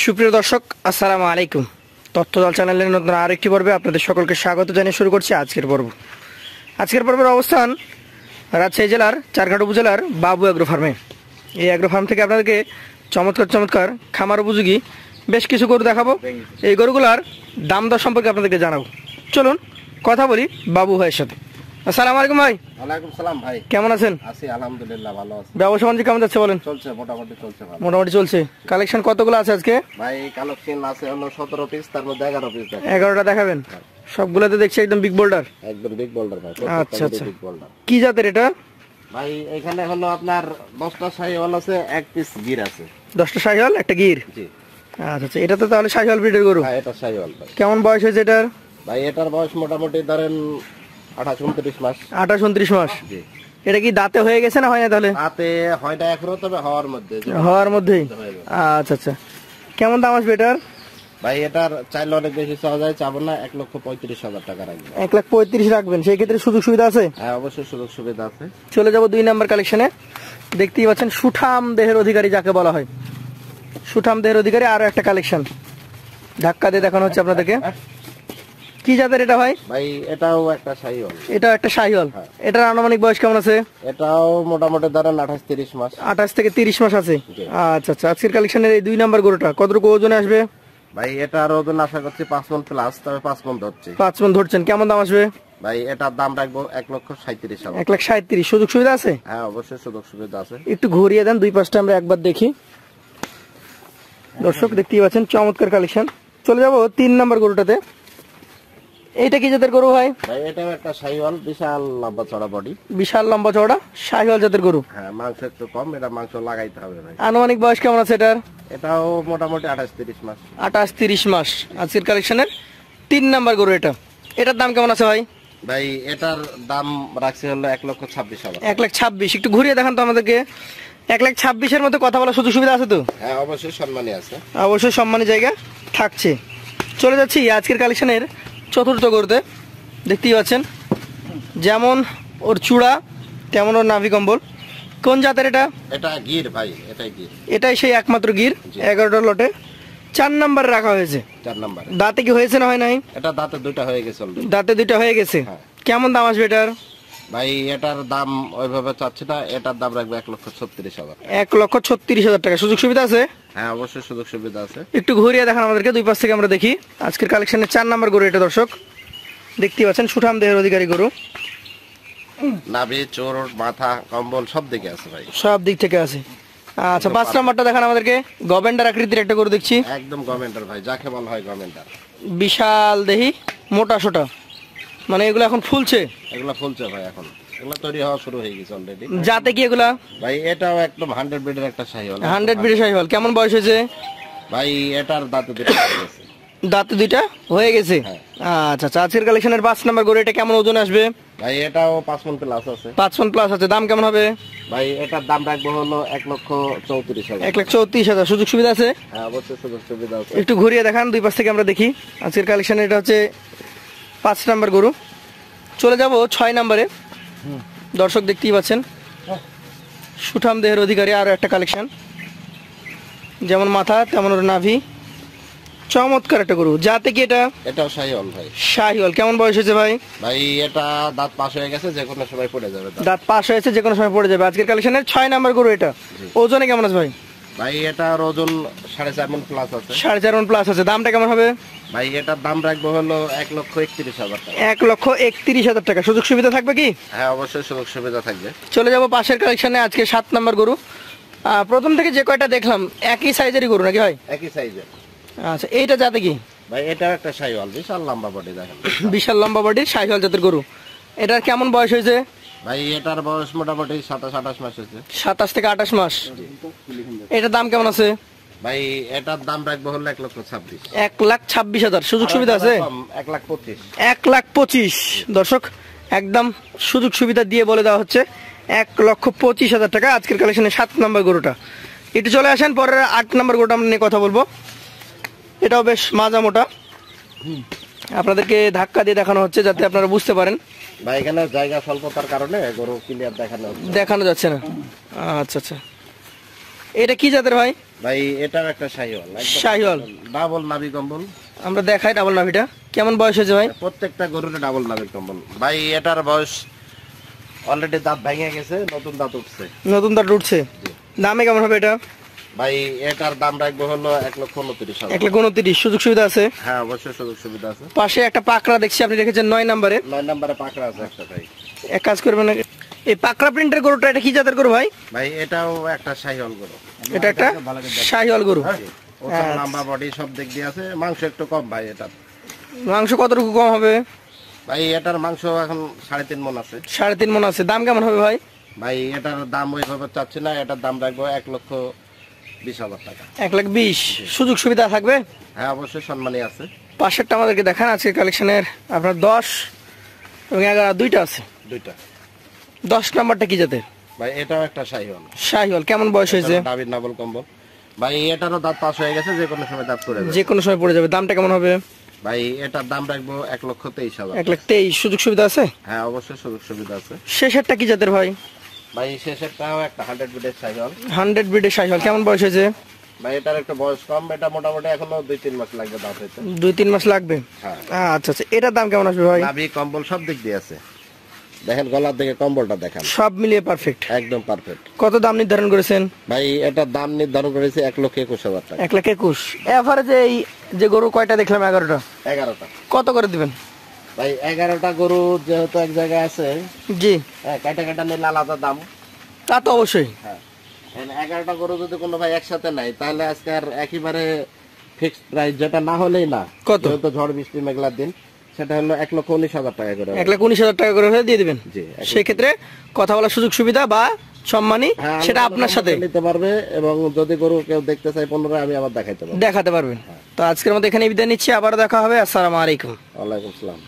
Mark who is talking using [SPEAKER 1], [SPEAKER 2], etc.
[SPEAKER 1] সুপ্রিয় দর্শক, আসসালামু আলাইকুম। তথ্যদল চ্যানেলের নতুন আরেকটি পর্বে আপনাদের সকলকে স্বাগত জানিয়ে শুরু করছি আজকের পর্ব। আজকের পর্বের অবস্থান রাজশাহী জেলার চারঘাট উপজেলার বাবু অ্যাগ্রো ফার্মে। এই অ্যাগ্রো ফার্ম থেকে আপনাদেরকে চমৎকার খামার উপযোগী বেশ কিছু গরু দেখাবো। এই গরুগুলার দাম দর সম্পর্কে আপনাদেরকে জানাবো। চলুন কথা বলি বাবু ভাইয়ের সাথে। আসসালামু আলাইকুম ভাই।
[SPEAKER 2] ওয়ালাইকুম সালাম ভাই।
[SPEAKER 1] কেমন আছেন?
[SPEAKER 2] আছি আলহামদুলিল্লাহ, ভালো আছি।
[SPEAKER 1] ব্যবসা বাণিজ্য কেমন যাচ্ছে বলেন?
[SPEAKER 2] চলছে, মোটামুটি চলছে ভালো।
[SPEAKER 1] মোটামুটি চলছে। কালেকশন কতগুলো আছে আজকে?
[SPEAKER 2] ভাই কালেকশন আছে হলো 17 পিস, তার মধ্যে 11 পিস দেখাবো।
[SPEAKER 1] 11টা দেখাবেন? সবগুলোতে দেখছি একদম বিগ বোল্ডার।
[SPEAKER 2] একদম বিগ বোল্ডার ভাই।
[SPEAKER 1] আচ্ছা আচ্ছা,
[SPEAKER 2] বিগ বোল্ডার।
[SPEAKER 1] কি জাতের এটা
[SPEAKER 2] ভাই? এখানে হলো আপনার 10টা শাহিওয়াল আছে, এক পিস গির আছে।
[SPEAKER 1] 10টা শাহিওয়াল, একটা গির।
[SPEAKER 2] জি।
[SPEAKER 1] আচ্ছা আচ্ছা, এটা তো তাহলে শাহিওয়াল ব্রিডের গরু।
[SPEAKER 2] হ্যাঁ, এটা শাহিওয়াল ভাই।
[SPEAKER 1] কেমন বয়স হয়েছে এটার?
[SPEAKER 2] ভাই এটার বয়স মোটামুটি ধরেন 28-29 মাস।
[SPEAKER 1] 28-29 মাস।
[SPEAKER 2] জি।
[SPEAKER 1] এটা কি দাঁতে হয়ে গেছে না হয় না? তাহলে
[SPEAKER 2] হাতে হয়টা এখনো, তবে হওয়ার মধ্যে।
[SPEAKER 1] হওয়ার মধ্যেই। আচ্ছা আচ্ছা, কেমন দাম আসবে এটার?
[SPEAKER 2] ভাই এটার চাইলে অনেক বেশি চাওয়া যায়, চাবো না। 1,35,000 টাকা রাখবেন।
[SPEAKER 1] 1,35,000 রাখবেন? সেই ক্ষেত্রে সুযোগ সুবিধা আছে?
[SPEAKER 2] হ্যাঁ, অবশ্যই সুযোগ সুবিধা আছে।
[SPEAKER 1] চলে যাব 2 নাম্বার কালেকশনে। দেখতেই পাচ্ছেন সুঠাম দেহের অধিকারী যাকে বলা হয়, সুঠাম দেহের অধিকারী আরো একটা কালেকশন ধাক্কা দিয়ে দেখানো হচ্ছে আপনাদেরকে। কি জাতের এটা ভাই?
[SPEAKER 2] ভাই এটাও একটা শাহিওয়াল।
[SPEAKER 1] এটা একটা শাহিওয়াল। এটার আনুমানিক বয়স কেমন আছে?
[SPEAKER 2] এটাও মোটামুটি ধরেন 28-30 মাস।
[SPEAKER 1] 28 থেকে 30 মাস আছে। আচ্ছা আচ্ছা, আজকের কালেকশনের এই 2 নাম্বার গরুটা কতটুকু ওজনে আসবে?
[SPEAKER 2] ভাই এটার ওজন আশা করছি 5 মণ প্লাস, তবে 5 মণ ধরছে।
[SPEAKER 1] 5 মণ ধরছেন। কেমন দাম আসবে?
[SPEAKER 2] ভাই এটার দাম রাখবো 1,37,000।
[SPEAKER 1] 1,37,000। সুযোগ সুবিধা আছে?
[SPEAKER 2] হ্যাঁ, অবশ্যই সুযোগ সুবিধা আছে।
[SPEAKER 1] একটু ঘুরিয়ে দেন, দুই পাশটা আমরা একবার দেখি। দর্শক দেখতেই পাচ্ছেন চমৎকার কালেকশন। চলে যাব 3 নাম্বার গরুটাতে। এইটা কি জাতের গরু ভাই?
[SPEAKER 2] ভাই এটাও একটা শাহিওয়াল, বিশাল লম্বা চড়া বডি।
[SPEAKER 1] বিশাল লম্বা চওড়া শাহিওয়াল জাতের গরু।
[SPEAKER 2] হ্যাঁ, মাংস একটু কম, এটা মাংস লাগাইতে হবে ভাই।
[SPEAKER 1] আনুমানিক বয়স কেমন আছে এটার?
[SPEAKER 2] এটাও মোটামুটি 28-30 মাস।
[SPEAKER 1] 28-30 মাস। আজকের কালেকশনের 3 নাম্বার গরু এটা। এটার দাম কেমন আছে ভাই?
[SPEAKER 2] ভাই এটার দাম রাখছি হলো 1,26,000।
[SPEAKER 1] 1,26,000। একটু ঘুরিয়ে দেখান তো আমাদেরকে। 1,26,000-এর মধ্যে কথা বলার সুযোগ সুবিধা আছে তো?
[SPEAKER 2] হ্যাঁ, অবশ্যই সম্মানী আছে।
[SPEAKER 1] অবশ্যই সম্মানী জায়গা থাকছে। চলে যাচ্ছি আজকের কালেকশনের চতুর্থ গরুতে। দেখতেই পাচ্ছেন যেমন ওর চূড়া তেমন ওর নাভি কম্বল। কোন জাতের এটা?
[SPEAKER 2] এটা গির ভাই, এটাই গির।
[SPEAKER 1] এটাই সেই একমাত্র গির। 11টা লটে 4 নাম্বারে রাখা হয়েছে।
[SPEAKER 2] 4 নাম্বার।
[SPEAKER 1] দাঁতে কি হয়েছে না হয় নাই?
[SPEAKER 2] এটা দাঁতে 2টা হয়ে গেছে অলরেডি।
[SPEAKER 1] দাঁতে 2টা হয়ে গেছে।
[SPEAKER 2] হ্যাঁ।
[SPEAKER 1] কেমন দাম আসবে এটার?
[SPEAKER 2] ভাই এটার দাম ওইভাবে চাচ্ছি না, এটার দাম রাখবে 1,36,000।
[SPEAKER 1] 1,36,000 টাকা। সুযোগ সুবিধা আছে?
[SPEAKER 2] হ্যাঁ, অবশ্যই সুযোগ সুবিধা আছে।
[SPEAKER 1] একটু ঘুরিয়ে দেখান আমাদেরকে, দুই পাশ থেকে আমরা দেখি। আজকের কালেকশনের 4 নাম্বার গরু এটা। দর্শক দেখতেই পাচ্ছেন সুঠাম দেহের অধিকারী গরু।
[SPEAKER 2] নাভি, চোর, মাথা, কম্বল সব দিকে আছে ভাই,
[SPEAKER 1] সব দিক থেকে আছে। আচ্ছা, 5 নাম্বারটা দেখান আমাদেরকে। গভেন্ডার আকৃতির একটা গরু দেখছি।
[SPEAKER 2] একদম গভর্নমেন্টার ভাই, যাকে বলা হয় গভর্নমেন্টার।
[SPEAKER 1] বিশাল দেহি, মোটা সোটা, মানে এগুলো এখন ফুলছে?
[SPEAKER 2] এগুলা ফুলছে ভাই, এখন এগুলা তৈরি হওয়া শুরু হয়ে গেছে অলরেডি।
[SPEAKER 1] যাতে কি এগুলা?
[SPEAKER 2] ভাই এটাও একদম 100 ব্রিডের একটা শাহিওয়াল।
[SPEAKER 1] 100 ব্রিডের শাহিওয়াল। কেমন বয়স হয়েছে?
[SPEAKER 2] ভাই এটার দাঁতে 2টা হয়ে গেছে।
[SPEAKER 1] দাঁতে 2টা হয়ে গেছে। আচ্ছা আচ্ছা, আজকের কালেকশনের 5 নাম্বার গরু এটা কেমন ওজন আসবে?
[SPEAKER 2] ভাই এটাও 5 মণ প্লাস আছে।
[SPEAKER 1] 5 মণ প্লাস আছে। দাম কেমন হবে?
[SPEAKER 2] ভাই এটার দাম রাখবো হলো 1,34,000।
[SPEAKER 1] 1,34,000। সুযোগ সুবিধা আছে?
[SPEAKER 2] হ্যাঁ, অবশ্যই সুযোগ সুবিধা আছে।
[SPEAKER 1] একটু ঘুরিয়ে দেখান, দুই পাশ থেকে আমরা দেখি। আজকের কালেকশন এটা হচ্ছে 5 নাম্বার গরু। চলে যাব 6 নাম্বারে। দর্শক দেখতেই পাচ্ছেন সুঠাম দেহের অধিকারী আরো একটা কালেকশন। যেমন মাথা তেমন ওর নাভি। চমৎকার একটা গরু। যাতে কি এটা?
[SPEAKER 2] এটাও শাহিওয়াল ভাই।
[SPEAKER 1] শাহিওয়াল। কেমন বয়স হয়েছে ভাই?
[SPEAKER 2] ভাই এটা দাঁত পাশ হয়ে গেছে, যে কোনো সময় পড়ে যাবে।
[SPEAKER 1] দাঁত পাশ হয়েছে, যে কোনো সময় পড়ে যাবে। আজকের কালেকশনের 6 নাম্বার গরু এটা। ওজনে কেমন আছে ভাই?
[SPEAKER 2] ভাই এটার ওজন 4.5 মণ প্লাস আছে।
[SPEAKER 1] 4.5 মণ প্লাস আছে। দামটা কেমন হবে?
[SPEAKER 2] ভাই এটার দাম রাখবো হলো 1,31,000 টাকা।
[SPEAKER 1] 1,31,000 টাকা। সুযোগ সুবিধা থাকবে কি?
[SPEAKER 2] হ্যাঁ, অবশ্যই সুযোগ সুবিধা থাকবে।
[SPEAKER 1] চলে যাব পাশের কালেকশনে। আজকে 7 নাম্বার গরু। প্রথম থেকে যে কয়টা দেখলাম একই সাইজেরই গরু নাকি ভাই?
[SPEAKER 2] একই সাইজের।
[SPEAKER 1] আচ্ছা, এইটা জাতে কি?
[SPEAKER 2] ভাই এটাও একটা শাহিওয়াল, বিশাল লম্বা বডি দেখেন।
[SPEAKER 1] বিশাল লম্বা বডির শাহিওয়াল জাতের গরু। এটার কেমন বয়স হয়েছে?
[SPEAKER 2] ভাই এটার বয়স মোটামুটি 27-28 মাস হয়েছে।
[SPEAKER 1] 27 থেকে 28 মাস। এটার দাম কেমন আছে?
[SPEAKER 2] ভাই এটার দাম রাখবো হলো 1,26,000।
[SPEAKER 1] 1,26,000। সুযোগ সুবিধা আছে?
[SPEAKER 2] 1,25,000।
[SPEAKER 1] 1,25,000। দর্শক একদম সুযোগ সুবিধা দিয়ে বলে দেওয়া হচ্ছে 1,25,000 টাকা আজকের কালেকশনের 7 নাম্বার গরুটা। একটু চলে আসেন পরের 8 নাম্বার গরুটা আমরা নিয়ে কথা বলবো। এটাও বেশ মাজা মোটা। আপনাদেরকে ধাক্কা দিয়ে দেখানো হচ্ছে যাতে আপনারা বুঝতে পারেন।
[SPEAKER 2] ভাই এখানে জায়গা স্বল্পতার কারণে গরু ক্লিয়ার দেখানো
[SPEAKER 1] যাচ্ছে না। আচ্ছা আচ্ছা, এটা কি জাতের ভাই?
[SPEAKER 2] ভাই এটাও একটা শাহিওয়াল,
[SPEAKER 1] শাহিওয়াল।
[SPEAKER 2] ডাবল নাভি কম্বল।
[SPEAKER 1] আমরা দেখাই ডাবল নাভিটা, কেমন বয়স হয়েছে ভাই?
[SPEAKER 2] প্রত্যেকটা গরুর ডাবল নাভি কম্বল। ভাই এটার বয়স অলরেডি দাঁত ভেঙে গেছে, নতুন দাঁত উঠছে।
[SPEAKER 1] নতুন দাঁত উঠছে। দামে কেমন হবে এটা?
[SPEAKER 2] ভাই এটার দাম রাখবো হলো 1,29,000।
[SPEAKER 1] 1,29,000। সুযোগ সুবিধা আছে?
[SPEAKER 2] হ্যাঁ অবশ্যই সুযোগ সুবিধা আছে।
[SPEAKER 1] পাশে একটা পাকড়া দেখছি আপনি রেখেছেন 9 নম্বরে।
[SPEAKER 2] 9 নম্বরে পাকড়া আছে একটা ভাই।
[SPEAKER 1] এক কাজ করবেন, এই পাকড়া প্রিন্টের গরুটা এটা কি জাতের গরু ভাই?
[SPEAKER 2] ভাই এটাও একটা শাহিওয়াল গরু।
[SPEAKER 1] এটা একটা শাহিওয়াল গরু।
[SPEAKER 2] ওটা লম্বা বডি সব দিক দিয়ে আছে, মাংস একটু কম ভাই এটার।
[SPEAKER 1] মাংস কতটুকু কম হবে?
[SPEAKER 2] ভাই এটার মাংস এখন 3.5 মণ আছে।
[SPEAKER 1] 3.5 মণ আছে। দাম কেমন হবে ভাই?
[SPEAKER 2] ভাই এটার দাম ওইভাবে চাচ্ছি না, এটার দাম রাখবো 1,20,000 টাকা।
[SPEAKER 1] 1,20,000। সুযোগ সুবিধা থাকবে?
[SPEAKER 2] হ্যাঁ অবশ্যই সম্মানী আছে।
[SPEAKER 1] পাশেরটা আমাদেরকে দেখান। আজকের কালেকশনের আপনার 10 এবং 11 দুইটা আছে।
[SPEAKER 2] দুইটা।
[SPEAKER 1] 10 নাম্বারটা কি জাতের?
[SPEAKER 2] ভাই এটাও একটা শাহিওয়াল।
[SPEAKER 1] শাহিওয়াল। কেমন বয়স হয়েছে?
[SPEAKER 2] দাবির নাবল কম্বল। ভাই এটারও দাঁত পাস হয়ে গেছে, যে কোনো সময় দাঁত পড়ে যাবে।
[SPEAKER 1] যে কোনো সময় পড়ে যাবে। দামটা কেমন হবে?
[SPEAKER 2] ভাই এটার দাম রাখবো 1,23,000।
[SPEAKER 1] 1,23,000। সুযোগ সুবিধা আছে?
[SPEAKER 2] হ্যাঁ অবশ্যই সুযোগ সুবিধা আছে।
[SPEAKER 1] শেষেরটা কি জাতের ভাই?
[SPEAKER 2] ভাই শেষেরটাও একটা 100 বিটের শাহিওয়াল।
[SPEAKER 1] 100 ব্রিডের শাহিওয়াল। কেমন বয়স হয়েছে?
[SPEAKER 2] ভাই এটার একটা বয়স কম, এটা মোটামুটি এখনো 2-3 মাস লাগবে দাঁত হইতে।
[SPEAKER 1] 2-3 মাস লাগবে।
[SPEAKER 2] হ্যাঁ।
[SPEAKER 1] আচ্ছা আচ্ছা। এটার দাম কেমন আসবে ভাই?
[SPEAKER 2] নাভি কম্বল সব দিক দিয়ে আছে। দেখেন গলার দিকে কম্বলটা দেখেন,
[SPEAKER 1] সব মিলিয়ে পারফেক্ট।
[SPEAKER 2] একদম পারফেক্ট।
[SPEAKER 1] কত দাম নির্ধারণ করেছেন?
[SPEAKER 2] ভাই এটার দাম নির্ধারণ করেছে 1,21,000 টাকা।
[SPEAKER 1] 1,21,000। এভারেজে এই যে গরু কয়টা দেখলাম? 11টা।
[SPEAKER 2] 11টা।
[SPEAKER 1] কত করে দিবেন?
[SPEAKER 2] ভাই 11টা গরু যেহেতু এক জায়গায় আছে,
[SPEAKER 1] জি।
[SPEAKER 2] হ্যাঁ কাটা কাটা নিলে আলাদা দাম।
[SPEAKER 1] তা তো অবশ্যই।
[SPEAKER 2] হ্যাঁ 11টা গরু যদি কোনো ভাই একসাথে নাই, তাহলে আজকে আর একেবারে ফিক্সড প্রাইস যেটা না হলেই না।
[SPEAKER 1] কত?
[SPEAKER 2] যেহেতু ঝড় বৃষ্টি মেঘলার দিন, সেটা হলো 1,19,000 টাকা করে।
[SPEAKER 1] 1,19,000 টাকা করে হলে দিয়ে দিবেন।
[SPEAKER 2] জি।
[SPEAKER 1] সেক্ষেত্রে কথা বলার সুযোগ সুবিধা বা সম্মানী
[SPEAKER 2] হ্যাঁ,
[SPEAKER 1] সেটা আপনার সাথে
[SPEAKER 2] নিতে পারবে, এবং যদি গরু কেউ দেখতে চাই 15, আমি আবার দেখাইতে পারবো।
[SPEAKER 1] দেখাতে পারবেন। তো আজকের মতো এখানে বিদায় নিচ্ছি, আবার দেখা হবে। আসসালামু আলাইকুম।
[SPEAKER 2] ওয়ালাইকুম আসসালাম।